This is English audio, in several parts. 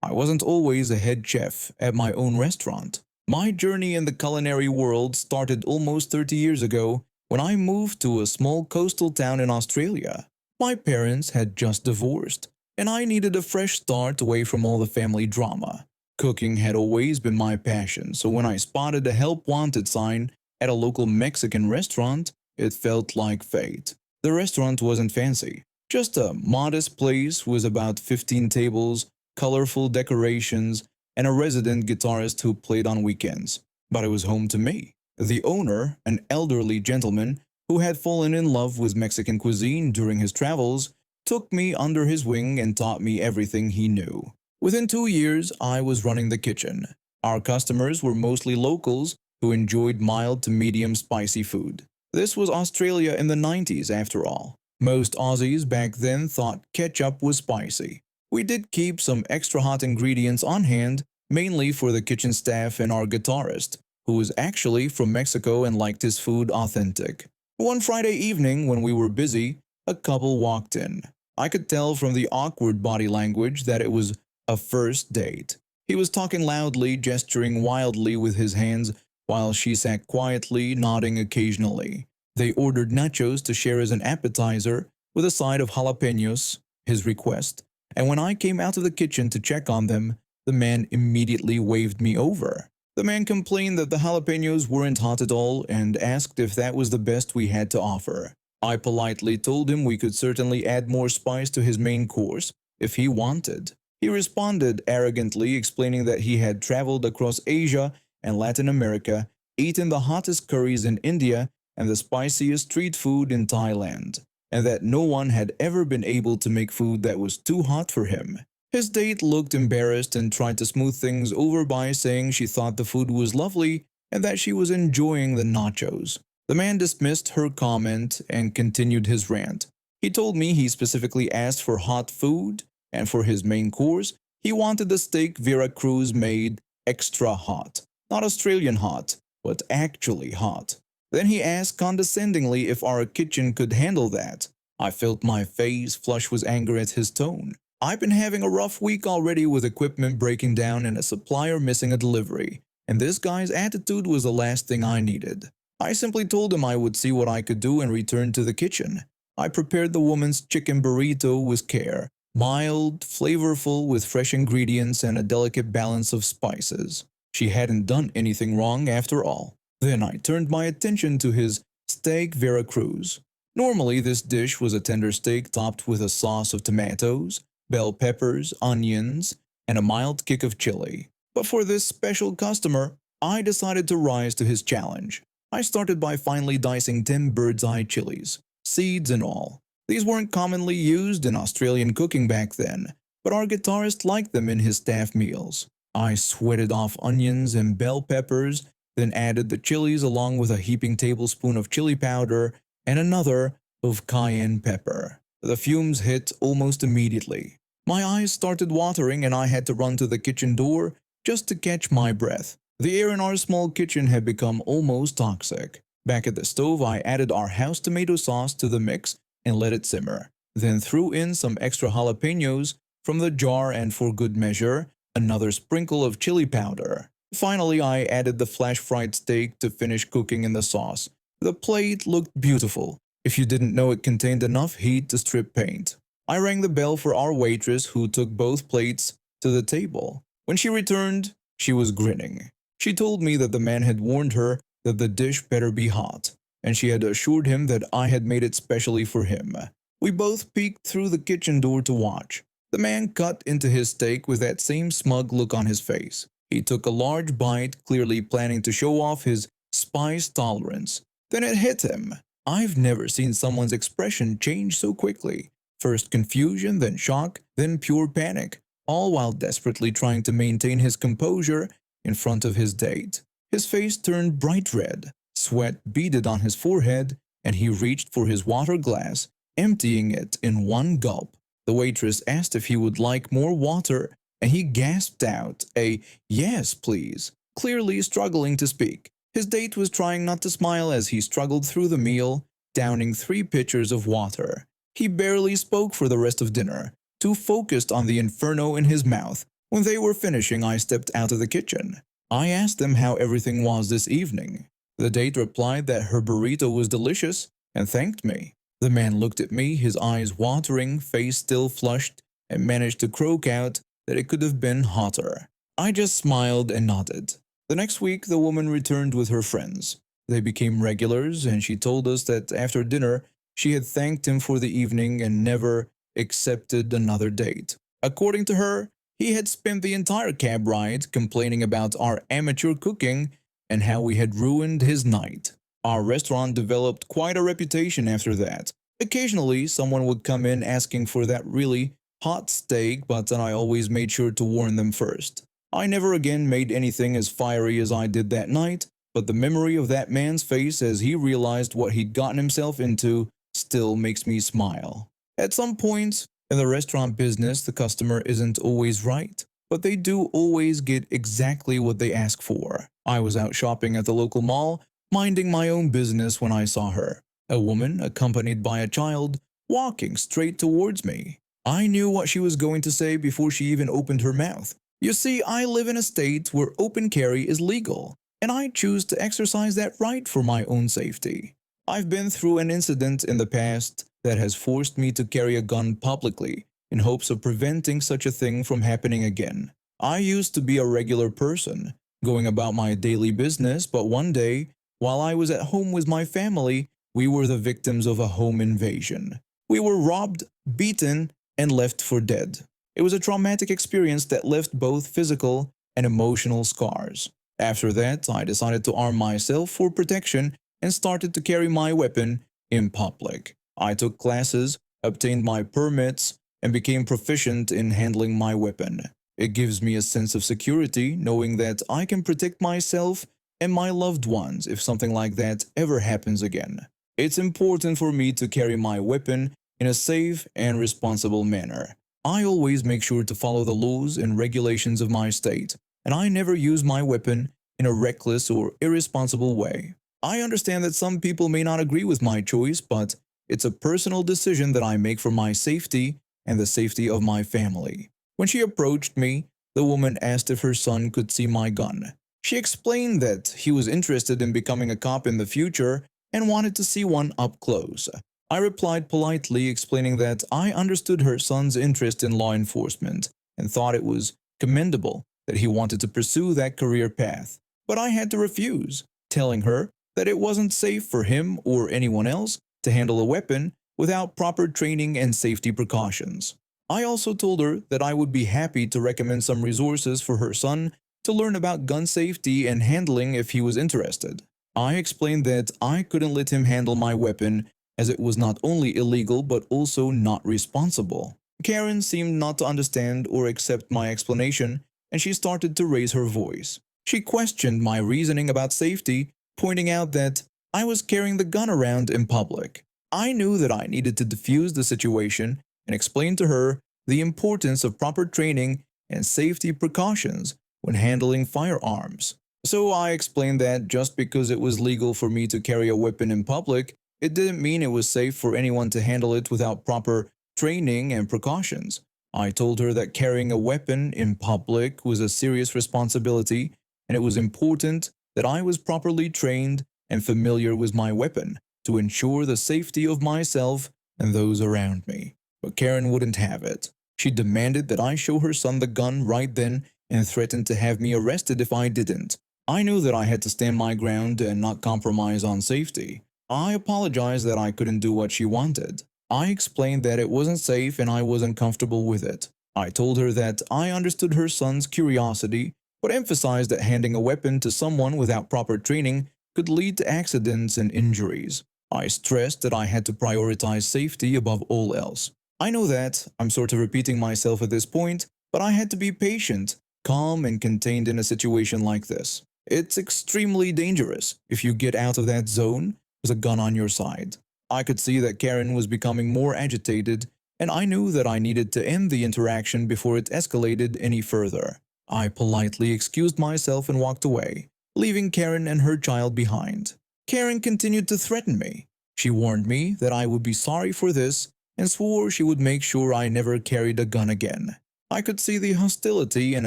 I wasn't always a head chef at my own restaurant. My journey in the culinary world started almost 30 years ago when I moved to a small coastal town in Australia. My parents had just divorced, and I needed a fresh start away from all the family drama. Cooking had always been my passion, so when I spotted a help wanted sign at a local Mexican restaurant, it felt like fate. The restaurant wasn't fancy, just a modest place with about 15 tables, colorful decorations, and a resident guitarist who played on weekends. But it was home to me. The owner, an elderly gentleman who had fallen in love with Mexican cuisine during his travels, took me under his wing and taught me everything he knew. Within 2 years, I was running the kitchen. Our customers were mostly locals who enjoyed mild to medium spicy food. This was Australia in the 90s after all. Most Aussies back then thought ketchup was spicy. We did keep some extra hot ingredients on hand, mainly for the kitchen staff and our guitarist, who was actually from Mexico and liked his food authentic. One Friday evening when we were busy, a couple walked in. I could tell from the awkward body language that it was a first date. He was talking loudly, gesturing wildly with his hands, while she sat quietly, nodding occasionally. They ordered nachos to share as an appetizer, with a side of jalapenos, his request, and when I came out of the kitchen to check on them, the man immediately waved me over. The man complained that the jalapenos weren't hot at all and asked if that was the best we had to offer. I politely told him we could certainly add more spice to his main course if he wanted. He responded arrogantly, explaining that he had traveled across Asia and Latin America, eaten the hottest curries in India and the spiciest street food in Thailand, and that no one had ever been able to make food that was too hot for him. His date looked embarrassed and tried to smooth things over by saying she thought the food was lovely and that she was enjoying the nachos. The man dismissed her comment and continued his rant. He told me he specifically asked for hot food, and for his main course, he wanted the steak Veracruz made extra hot. Not Australian hot, but actually hot. Then he asked condescendingly if our kitchen could handle that. I felt my face flush with anger at his tone. I've been having a rough week already with equipment breaking down and a supplier missing a delivery, and this guy's attitude was the last thing I needed. I simply told him I would see what I could do and returned to the kitchen. I prepared the woman's chicken burrito with care, mild, flavorful with fresh ingredients and a delicate balance of spices. She hadn't done anything wrong after all. Then I turned my attention to his steak Veracruz. Normally this dish was a tender steak topped with a sauce of tomatoes, bell peppers, onions, and a mild kick of chili. But for this special customer, I decided to rise to his challenge. I started by finely dicing 10 bird's eye chilies, seeds and all. These weren't commonly used in Australian cooking back then, but our guitarist liked them in his staff meals. I sweated off onions and bell peppers, then added the chilies along with a heaping tablespoon of chili powder and another of cayenne pepper. The fumes hit almost immediately. My eyes started watering and I had to run to the kitchen door just to catch my breath. The air in our small kitchen had become almost toxic. Back at the stove, I added our house tomato sauce to the mix and let it simmer. Then threw in some extra jalapenos from the jar and for good measure, another sprinkle of chili powder. Finally, I added the flash-fried steak to finish cooking in the sauce. The plate looked beautiful, if you didn't know it contained enough heat to strip paint. I rang the bell for our waitress who took both plates to the table. When she returned, she was grinning. She told me that the man had warned her that the dish better be hot, and she had assured him that I had made it specially for him. We both peeked through the kitchen door to watch. The man cut into his steak with that same smug look on his face. He took a large bite, clearly planning to show off his spice tolerance. Then it hit him. I've never seen someone's expression change so quickly. First confusion, then shock, then pure panic, all while desperately trying to maintain his composure in front of his date. His face turned bright red, sweat beaded on his forehead, and he reached for his water glass, emptying it in one gulp. The waitress asked if he would like more water, and he gasped out a "yes, please," clearly struggling to speak. His date was trying not to smile as he struggled through the meal, downing 3 pitchers of water. He barely spoke for the rest of dinner, too focused on the inferno in his mouth. When they were finishing, I stepped out of the kitchen. I asked them how everything was this evening. The date replied that her burrito was delicious and thanked me. The man looked at me, his eyes watering, face still flushed, and managed to croak out that it could have been hotter. I just smiled and nodded. The next week, the woman returned with her friends. They became regulars, and she told us that after dinner, she had thanked him for the evening and never accepted another date. According to her, he had spent the entire cab ride complaining about our amateur cooking and how we had ruined his night. Our restaurant developed quite a reputation after that. Occasionally, someone would come in asking for that really hot steak, but then I always made sure to warn them first. I never again made anything as fiery as I did that night, but the memory of that man's face as he realized what he'd gotten himself into still makes me smile. At some point in the restaurant business, the customer isn't always right, but they do always get exactly what they ask for. I was out shopping at the local mall, minding my own business when I saw her, a woman accompanied by a child, walking straight towards me. I knew what she was going to say before she even opened her mouth. You see, I live in a state where open carry is legal, and I choose to exercise that right for my own safety. I've been through an incident in the past that has forced me to carry a gun publicly in hopes of preventing such a thing from happening again. I used to be a regular person, going about my daily business, but one day, while I was at home with my family, we were the victims of a home invasion. We were robbed, beaten, and left for dead. It was a traumatic experience that left both physical and emotional scars. After that, I decided to arm myself for protection and started to carry my weapon in public. I took classes, obtained my permits, and became proficient in handling my weapon. It gives me a sense of security knowing that I can protect myself and my loved ones if something like that ever happens again. It's important for me to carry my weapon in a safe and responsible manner. I always make sure to follow the laws and regulations of my state, and I never use my weapon in a reckless or irresponsible way. I understand that some people may not agree with my choice, but it's a personal decision that I make for my safety and the safety of my family. When she approached me, the woman asked if her son could see my gun. She explained that he was interested in becoming a cop in the future and wanted to see one up close. I replied politely, explaining that I understood her son's interest in law enforcement and thought it was commendable that he wanted to pursue that career path. But I had to refuse, telling her that it wasn't safe for him or anyone else to handle a weapon without proper training and safety precautions. I also told her that I would be happy to recommend some resources for her son to learn about gun safety and handling if he was interested. I explained that I couldn't let him handle my weapon as it was not only illegal but also not responsible. Karen seemed not to understand or accept my explanation, and she started to raise her voice. She questioned my reasoning about safety, pointing out that I was carrying the gun around in public. I knew that I needed to defuse the situation and explained to her the importance of proper training and safety precautions when handling firearms. So I explained that just because it was legal for me to carry a weapon in public, it didn't mean it was safe for anyone to handle it without proper training and precautions. I told her that carrying a weapon in public was a serious responsibility, and it was important that I was properly trained and familiar with my weapon to ensure the safety of myself and those around me. But Karen wouldn't have it. She demanded that I show her son the gun right then and threatened to have me arrested if I didn't. I knew that I had to stand my ground and not compromise on safety. I apologized that I couldn't do what she wanted. I explained that it wasn't safe and I wasn't comfortable with it. I told her that I understood her son's curiosity, but emphasized that handing a weapon to someone without proper training could lead to accidents and injuries. I stressed that I had to prioritize safety above all else. I know that I'm sort of repeating myself at this point, but I had to be patient, calm, and contained in a situation like this. It's extremely dangerous if you get out of that zone with a gun on your side. I could see that Karen was becoming more agitated, and I knew that I needed to end the interaction before it escalated any further. I politely excused myself and walked away, leaving Karen and her child behind. Karen continued to threaten me. She warned me that I would be sorry for this and swore she would make sure I never carried a gun again. I could see the hostility and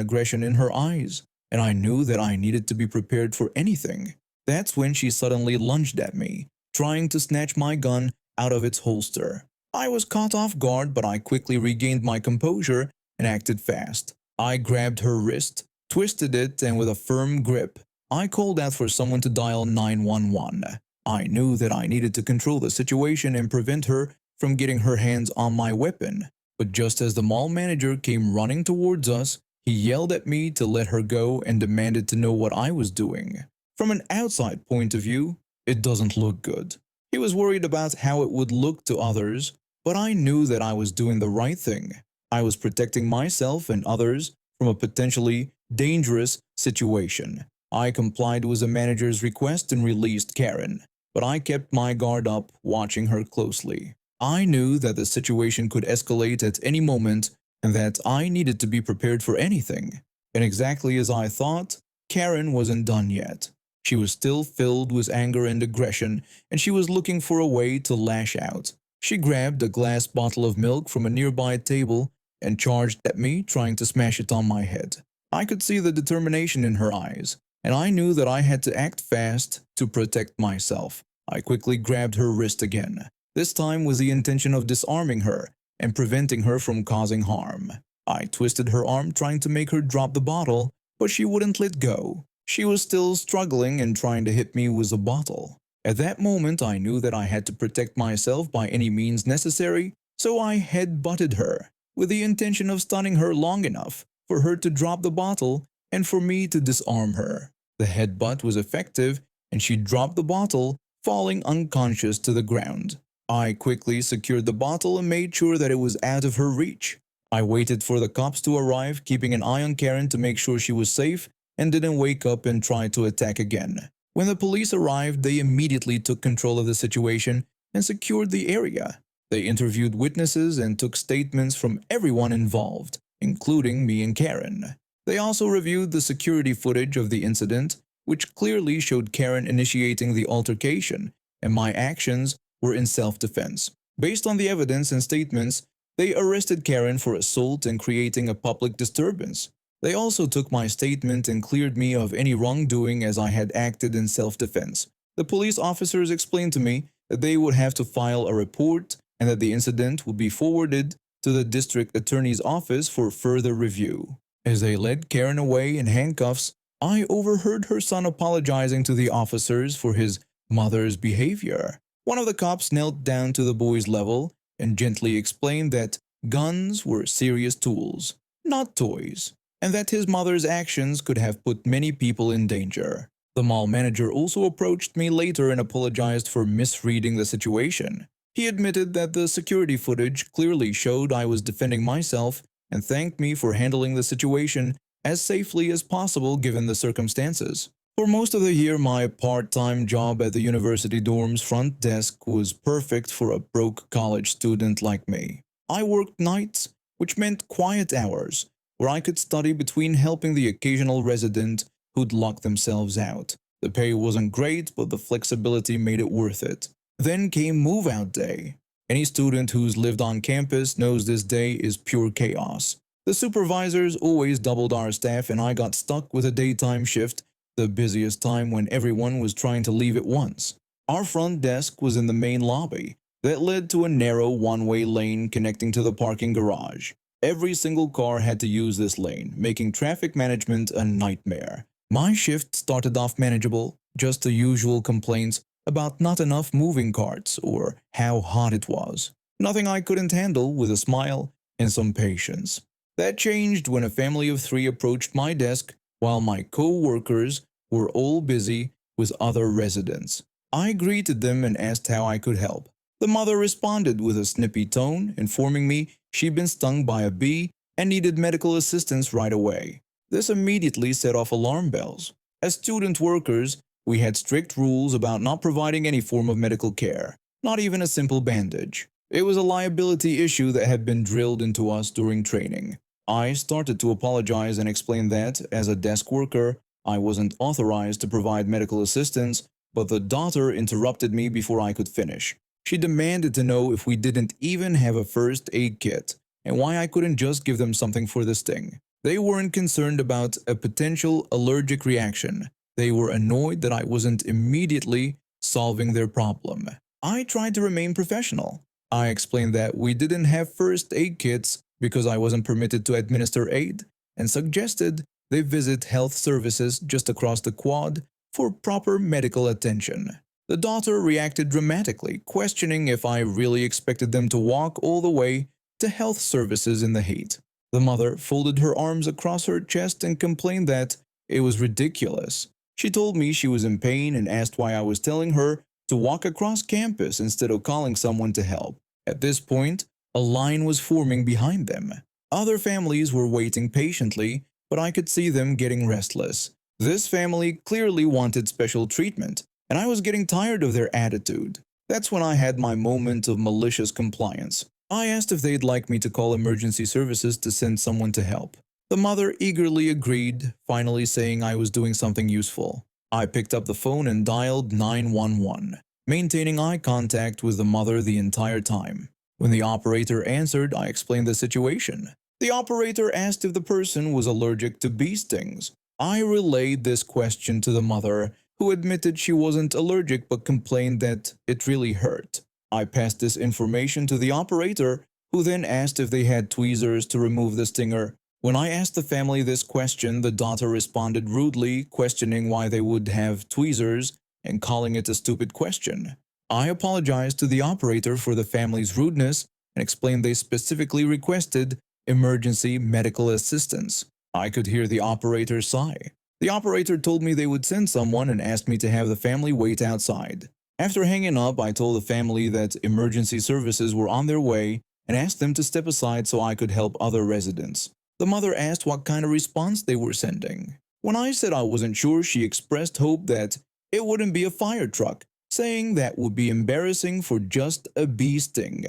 aggression in her eyes, and I knew that I needed to be prepared for anything. That's when she suddenly lunged at me, trying to snatch my gun out of its holster. I was caught off guard, but I quickly regained my composure and acted fast. I grabbed her wrist, twisted it, and with a firm grip, I called out for someone to dial 911. I knew that I needed to control the situation and prevent her from getting her hands on my weapon. But just as the mall manager came running towards us, he yelled at me to let her go and demanded to know what I was doing. From an outside point of view, it doesn't look good. He was worried about how it would look to others, but I knew that I was doing the right thing. I was protecting myself and others from a potentially dangerous situation. I complied with the manager's request and released Karen, but I kept my guard up, watching her closely. I knew that the situation could escalate at any moment and that I needed to be prepared for anything. And exactly as I thought, Karen wasn't done yet. She was still filled with anger and aggression, and she was looking for a way to lash out. She grabbed a glass bottle of milk from a nearby table and charged at me, trying to smash it on my head. I could see the determination in her eyes, and I knew that I had to act fast to protect myself. I quickly grabbed her wrist again, this time with the intention of disarming her and preventing her from causing harm. I twisted her arm, trying to make her drop the bottle, but she wouldn't let go. She was still struggling and trying to hit me with the bottle. At that moment, I knew that I had to protect myself by any means necessary, so I head-butted her, with the intention of stunning her long enough for her to drop the bottle and for me to disarm her. The headbutt was effective, and she dropped the bottle, falling unconscious to the ground. I quickly secured the bottle and made sure that it was out of her reach. I waited for the cops to arrive, keeping an eye on Karen to make sure she was safe and didn't wake up and try to attack again. When the police arrived, they immediately took control of the situation and secured the area. They interviewed witnesses and took statements from everyone involved, including me and Karen. They also reviewed the security footage of the incident, which clearly showed Karen initiating the altercation, and my actions were in self-defense. Based on the evidence and statements, they arrested Karen for assault and creating a public disturbance. They also took my statement and cleared me of any wrongdoing as I had acted in self-defense. The police officers explained to me that they would have to file a report and that the incident would be forwarded to the district attorney's office for further review. As they led Karen away in handcuffs, I overheard her son apologizing to the officers for his mother's behavior. One of the cops knelt down to the boy's level and gently explained that guns were serious tools, not toys, and that his mother's actions could have put many people in danger. The mall manager also approached me later and apologized for misreading the situation. He admitted that the security footage clearly showed I was defending myself and thanked me for handling the situation as safely as possible given the circumstances. For most of the year, my part-time job at the university dorm's front desk was perfect for a broke college student like me. I worked nights, which meant quiet hours, where I could study between helping the occasional resident who'd locked themselves out. The pay wasn't great, but the flexibility made it worth it. Then came move-out day. Any student who's lived on campus knows this day is pure chaos. The supervisors always doubled our staff, and I got stuck with a daytime shift, the busiest time when everyone was trying to leave at once. Our front desk was in the main lobby that led to a narrow one-way lane connecting to the parking garage. Every single car had to use this lane, making traffic management a nightmare. My shift started off manageable, just the usual complaints about not enough moving carts or how hot it was. Nothing I couldn't handle with a smile and some patience. That changed when a family of 3 approached my desk while my co-workers were all busy with other residents. I greeted them and asked how I could help. The mother responded with a snippy tone, informing me she'd been stung by a bee and needed medical assistance right away. This immediately set off alarm bells. As student workers, we had strict rules about not providing any form of medical care, not even a simple bandage. It was a liability issue that had been drilled into us during training. I started to apologize and explain that, as a desk worker, I wasn't authorized to provide medical assistance, but the daughter interrupted me before I could finish. She demanded to know if we didn't even have a first aid kit and why I couldn't just give them something for the sting. They weren't concerned about a potential allergic reaction. They were annoyed that I wasn't immediately solving their problem. I tried to remain professional. I explained that we didn't have first aid kits because I wasn't permitted to administer aid, and suggested they visit health services just across the quad for proper medical attention. The daughter reacted dramatically, questioning if I really expected them to walk all the way to health services in the heat. The mother folded her arms across her chest and complained that it was ridiculous. She told me she was in pain and asked why I was telling her to walk across campus instead of calling someone to help. At this point, a line was forming behind them. Other families were waiting patiently, but I could see them getting restless. This family clearly wanted special treatment, and I was getting tired of their attitude. That's when I had my moment of malicious compliance. I asked if they'd like me to call emergency services to send someone to help. The mother eagerly agreed, finally saying I was doing something useful. I picked up the phone and dialed 911, maintaining eye contact with the mother the entire time. When the operator answered, I explained the situation. The operator asked if the person was allergic to bee stings. I relayed this question to the mother, who admitted she wasn't allergic but complained that it really hurt. I passed this information to the operator, who then asked if they had tweezers to remove the stinger. When I asked the family this question, the daughter responded rudely, questioning why they would have tweezers and calling it a stupid question. I apologized to the operator for the family's rudeness and explained they specifically requested emergency medical assistance. I could hear the operator sigh. The operator told me they would send someone and asked me to have the family wait outside. After hanging up, I told the family that emergency services were on their way and asked them to step aside so I could help other residents. The mother asked what kind of response they were sending. When I said I wasn't sure, she expressed hope that it wouldn't be a fire truck, saying that would be embarrassing for just a bee sting.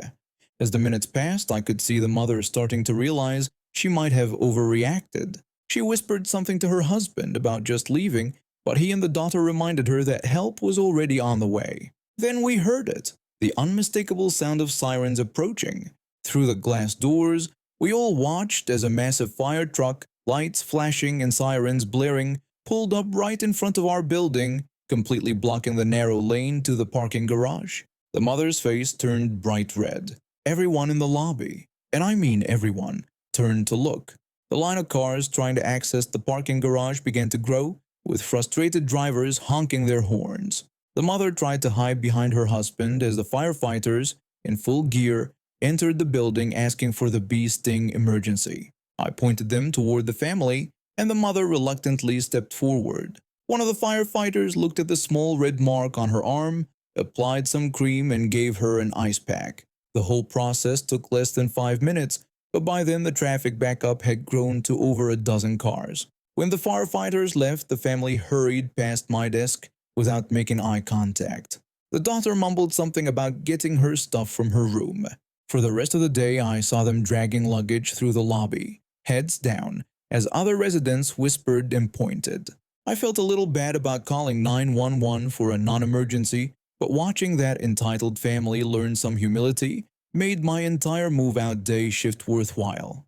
As the minutes passed, I could see the mother starting to realize she might have overreacted. She whispered something to her husband about just leaving, but he and the daughter reminded her that help was already on the way. Then we heard it, the unmistakable sound of sirens approaching. Through the glass doors, we all watched as a massive fire truck, lights flashing and sirens blaring, pulled up right in front of our building, completely blocking the narrow lane to the parking garage. The mother's face turned bright red. Everyone in the lobby, and I mean everyone, turned to look. The line of cars trying to access the parking garage began to grow, with frustrated drivers honking their horns. The mother tried to hide behind her husband as the firefighters, in full gear, entered the building asking for the bee sting emergency. I pointed them toward the family, and the mother reluctantly stepped forward. One of the firefighters looked at the small red mark on her arm, applied some cream, and gave her an ice pack. The whole process took less than 5 minutes, but by then the traffic backup had grown to over a dozen cars. When the firefighters left, the family hurried past my desk without making eye contact. The daughter mumbled something about getting her stuff from her room. For the rest of the day, I saw them dragging luggage through the lobby, heads down, as other residents whispered and pointed. I felt a little bad about calling 911 for a non-emergency, but watching that entitled family learn some humility made my entire move-out day shift worthwhile.